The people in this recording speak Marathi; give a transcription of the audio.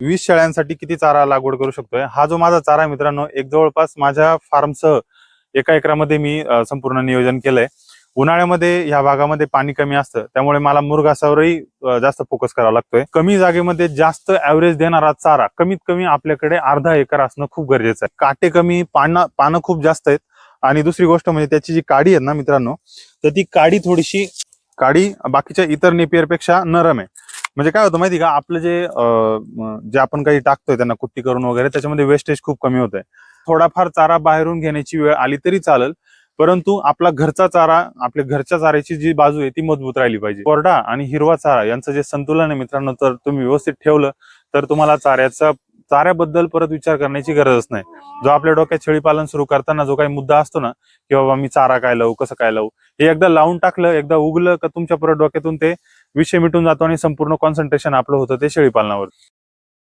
20 शेळ्यांसाठी किती चारा लागवड करू शकतोय? हा जो माझा चारा आहे मित्रांनो, एक जवळपास माझ्या फार्मसह एका एकरामध्ये मी संपूर्ण नियोजन केलंय. उन्हाळ्यामध्ये ह्या भागामध्ये पाणी कमी असतं, त्यामुळे मला मुरघासावरही जास्त फोकस करावा लागतोय. कमी जागेमध्ये जास्त ऍव्हरेज देणारा चारा कमीत कमी आपल्याकडे अर्धा एकर असणं खूप गरजेचं आहे. काटे कमी, पानं खूप जास्त आहेत. आणि दुसरी गोष्ट म्हणजे त्याची जी काडी आहे ना मित्रांनो, तर ती काडी बाकीच्या इतर नेपियरपेक्षा नरम आहे. म्हणजे काय होतं माहिती का, आपलं जे आपण काही टाकतोय त्यांना कुट्टी करून वगैरे, त्याच्यामध्ये वेस्टेज खूप कमी होतंय. थोडाफार चारा बाहेरून घेण्याची वेळ आली तरी चालेल, परंतु आपला घरचा चारा, आपल्या घरच्या चाऱ्याची जी बाजू आहे ती मजबूत राहिली पाहिजे. कोरडा आणि हिरवा चारा यांचं जे संतुलन आहे मित्रांनो, तर तुम्ही व्यवस्थित ठेवलं तर तुम्हाला चाऱ्याबद्दल परत विचार करण्याची गरजच नाही. जो आपल्या डोक्यात शेळी पालन सुरू करताना जो काही मुद्दा असतो ना, की बाबा मी चारा काय लावू, कसं काय लावू, हे एकदा लावून टाकलं, एकदा उगलं का तुमच्या परत डोक्यातून ते विषय मिटून जातो आणि संपूर्ण कॉन्सन्ट्रेशन आपलं होतं ते शेळी पालनावर.